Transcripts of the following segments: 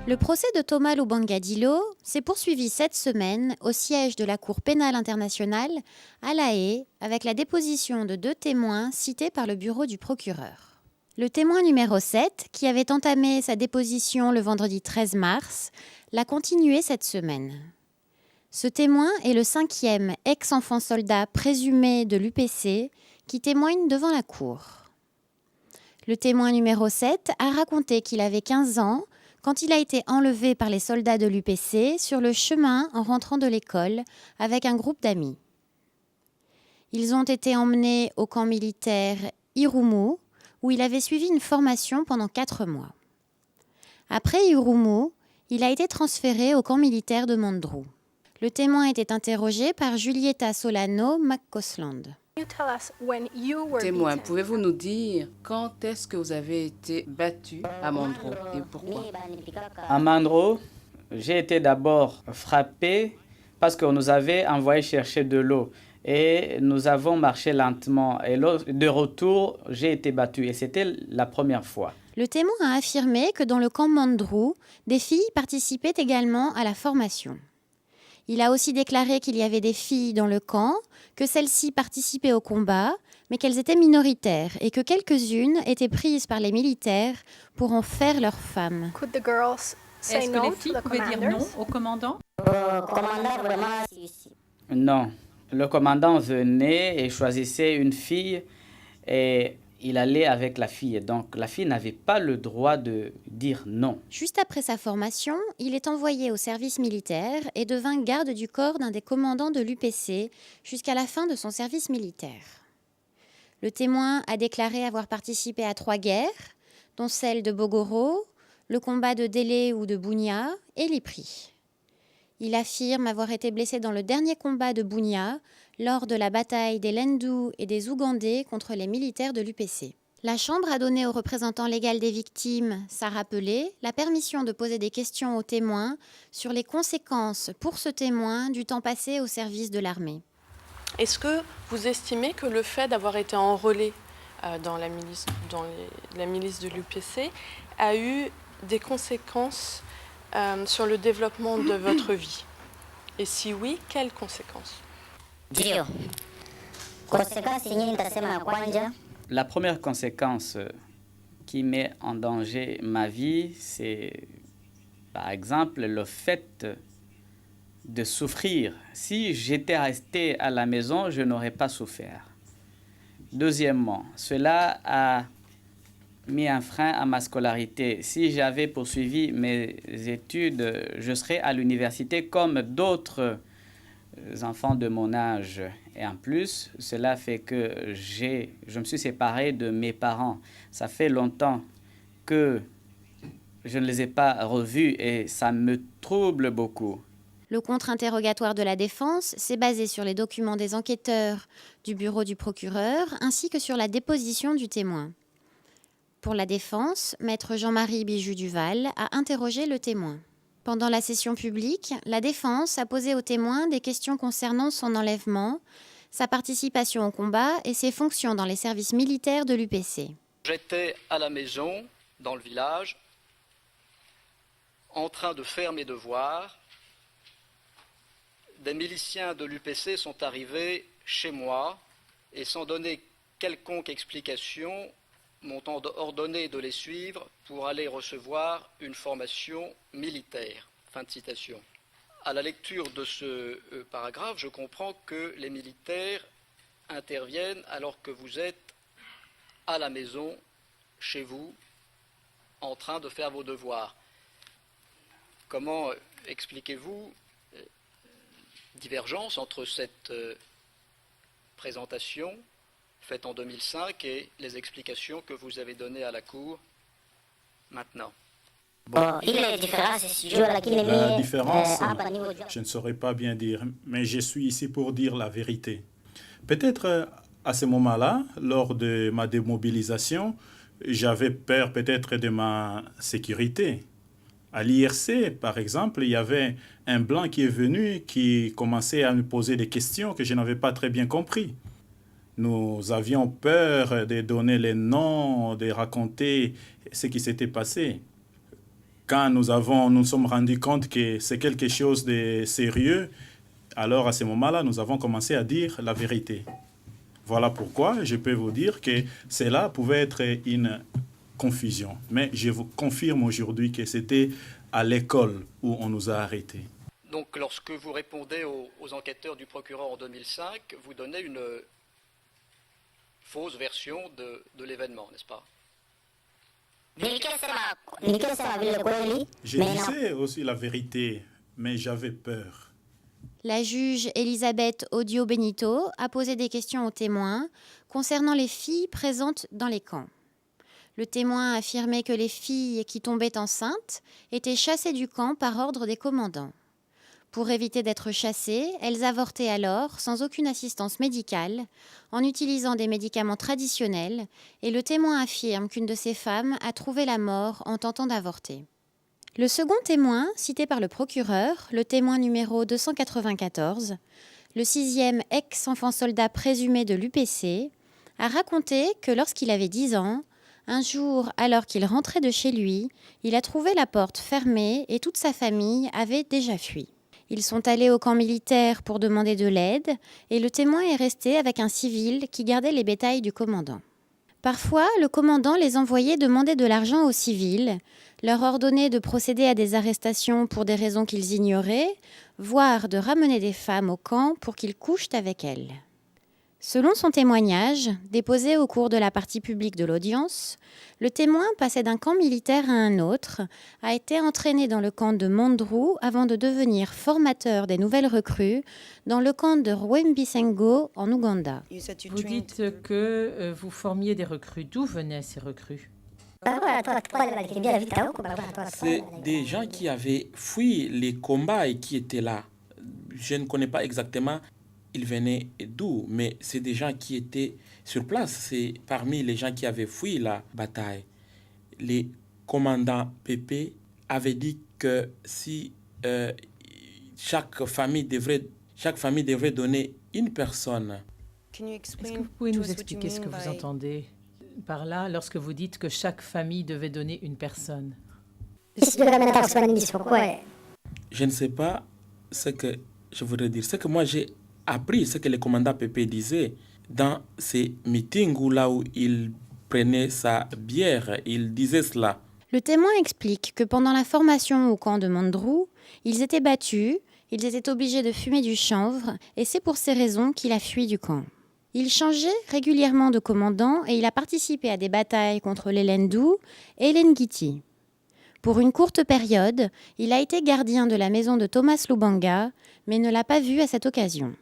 Le procès de Thomas Lubanga Dilo s'est poursuivi cette semaine au siège de la Cour pénale internationale à La Haye avec la déposition de 2 témoins cités par le bureau du procureur. Le témoin numéro 7, qui avait entamé sa déposition le vendredi 13 mars, l'a continué cette semaine. Ce témoin est le 5e ex-enfant soldat présumé de l'UPC qui témoigne devant la Cour. Le témoin numéro 7 a raconté qu'il avait 15 ans quand il a été enlevé par les soldats de l'UPC sur le chemin en rentrant de l'école avec un groupe d'amis. Ils ont été emmenés au camp militaire Irumu, où il avait suivi une formation pendant 4 mois. Après Irumu, il a été transféré au camp militaire de Mandrou. Le témoin était interrogé par Julieta Solano McCausland. Témoin, pouvez-vous nous dire quand est-ce que vous avez été battu à Mandrou et pourquoi? À Mandrou, j'ai été d'abord frappé parce qu'on nous avait envoyé chercher de l'eau et nous avons marché lentement. Et de retour, j'ai été battu et c'était la première fois. Le témoin a affirmé que dans le camp Mandrou, des filles participaient également à la formation. Il a aussi déclaré qu'il y avait des filles dans le camp, que celles-ci participaient au combat, mais qu'elles étaient minoritaires et que quelques-unes étaient prises par les militaires pour en faire leurs femmes. Est-ce que les filles pouvaient dire non au commandant? Non. Le commandant venait et choisissait une fille et il allait avec la fille. Donc la fille n'avait pas le droit de dire non. Juste après sa formation, il est envoyé au service militaire et devint garde du corps d'un des commandants de l'UPC jusqu'à la fin de son service militaire. Le témoin a déclaré avoir participé à 3 guerres, dont celle de Bogoro, le combat de Délé ou de Bunia et l'Ypres. Il affirme avoir été blessé dans le dernier combat de Bunia lors de la bataille des Lendu et des Ougandais contre les militaires de l'UPC. La Chambre a donné au représentant légal des victimes, Sarah Pelé, la permission de poser des questions aux témoins sur les conséquences pour ce témoin du temps passé au service de l'armée. Est-ce que vous estimez que le fait d'avoir été enrôlé dans la milice de l'UPC a eu des conséquences sur le développement de votre vie? Et si oui, quelles conséquences? La première conséquence qui met en danger ma vie, c'est par exemple le fait de souffrir. Si j'étais resté à la maison, je n'aurais pas souffert. Deuxièmement, cela a mis un frein à ma scolarité. Si j'avais poursuivi mes études, je serais à l'université comme d'autres enfants de mon âge. Et en plus, cela fait que je me suis séparé de mes parents. Ça fait longtemps que je ne les ai pas revus et ça me trouble beaucoup. Le contre-interrogatoire de la défense s'est basé sur les documents des enquêteurs du bureau du procureur ainsi que sur la déposition du témoin. Pour la défense, maître Jean-Marie Bijoux-Duval a interrogé le témoin. Pendant la session publique, la défense a posé au témoin des questions concernant son enlèvement, sa participation au combat et ses fonctions dans les services militaires de l'UPC. J'étais à la maison, dans le village, en train de faire mes devoirs. Des miliciens de l'UPC sont arrivés chez moi et sans donner quelconque explication, m'ont ordonné de les suivre pour aller recevoir une formation militaire. Fin de citation. À la lecture de ce paragraphe, je comprends que les militaires interviennent alors que vous êtes à la maison, chez vous, en train de faire vos devoirs. Comment expliquez-vous divergence entre cette présentation faite en 2005 et les explications que vous avez données à la Cour maintenant? La différence, je ne saurais pas bien dire, mais je suis ici pour dire la vérité. Peut-être à ce moment-là, lors de ma démobilisation, j'avais peur peut-être de ma sécurité. À l'IRC, par exemple, il y avait un blanc qui est venu, qui commençait à me poser des questions que je n'avais pas très bien compris. Nous avions peur de donner les noms, de raconter ce qui s'était passé. Quand nous sommes rendus compte que c'est quelque chose de sérieux, alors à ce moment-là, nous avons commencé à dire la vérité. Voilà pourquoi je peux vous dire que cela pouvait être une confusion. Mais je vous confirme aujourd'hui que c'était à l'école où on nous a arrêtés. Donc lorsque vous répondez aux enquêteurs du procureur en 2005, vous donnez une fausse version de l'événement, n'est-ce pas? Je disais aussi la vérité, mais j'avais peur. La juge Elisabeth Odio Benito a posé des questions aux témoins concernant les filles présentes dans les camps. Le témoin a affirmé que les filles qui tombaient enceintes étaient chassées du camp par ordre des commandants. Pour éviter d'être chassées, elles avortaient alors sans aucune assistance médicale, en utilisant des médicaments traditionnels, et le témoin affirme qu'une de ces femmes a trouvé la mort en tentant d'avorter. Le second témoin, cité par le procureur, le témoin numéro 294, le 6e ex-enfant soldat présumé de l'UPC, a raconté que lorsqu'il avait 10 ans, un jour, alors qu'il rentrait de chez lui, il a trouvé la porte fermée et toute sa famille avait déjà fui. Ils sont allés au camp militaire pour demander de l'aide et le témoin est resté avec un civil qui gardait les bétails du commandant. Parfois, le commandant les envoyait demander de l'argent aux civils, leur ordonnait de procéder à des arrestations pour des raisons qu'ils ignoraient, voire de ramener des femmes au camp pour qu'ils couchent avec elles. Selon son témoignage, déposé au cours de la partie publique de l'audience, le témoin passait d'un camp militaire à un autre, a été entraîné dans le camp de Mondrou avant de devenir formateur des nouvelles recrues dans le camp de Rwembisengo en Ouganda. Vous dites que vous formiez des recrues. D'où venaient ces recrues? C'est des gens qui avaient fui les combats et qui étaient là. Je ne connais pas exactement ils venaient d'où, mais c'est des gens qui étaient sur place. C'est parmi les gens qui avaient fui la bataille. Les commandants PP avaient dit que si chaque famille devrait donner une personne. Est-ce que vous pouvez nous expliquer ce que vous entendez par là lorsque vous dites que chaque famille devait donner une personne? Je ne sais pas ce que je voudrais dire. Ce que moi j'ai appris, ce que le commandant PP disait dans ces meetings où il prenait sa bière, il disait cela. Le témoin explique que pendant la formation au camp de Mondrou, ils étaient battus, ils étaient obligés de fumer du chanvre et c'est pour ces raisons qu'il a fui du camp. Il changeait régulièrement de commandant et il a participé à des batailles contre les Lendou et les Ngiti. Pour une courte période, il a été gardien de la maison de Thomas Lubanga, mais ne l'a pas vu à cette occasion.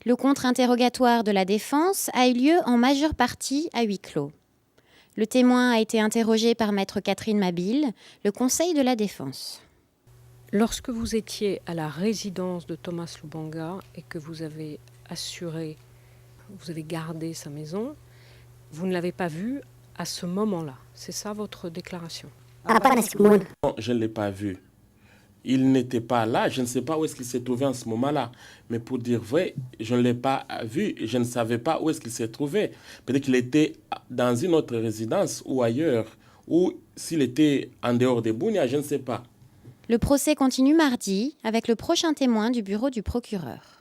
Le contre-interrogatoire de la défense a eu lieu en majeure partie à huis clos. Le témoin a été interrogé par maître Catherine Mabille, le conseil de la défense. Lorsque vous étiez à la résidence de Thomas Lubanga et que vous avez gardé sa maison, vous ne l'avez pas vu à ce moment-là. C'est ça votre déclaration? Non, je ne l'ai pas vu. Il n'était pas là, je ne sais pas où est-ce qu'il s'est trouvé en ce moment-là. Mais pour dire vrai, je ne l'ai pas vu, je ne savais pas où est-ce qu'il s'est trouvé. Peut-être qu'il était dans une autre résidence ou ailleurs, ou s'il était en dehors de Bunia, je ne sais pas. Le procès continue mardi avec le prochain témoin du bureau du procureur.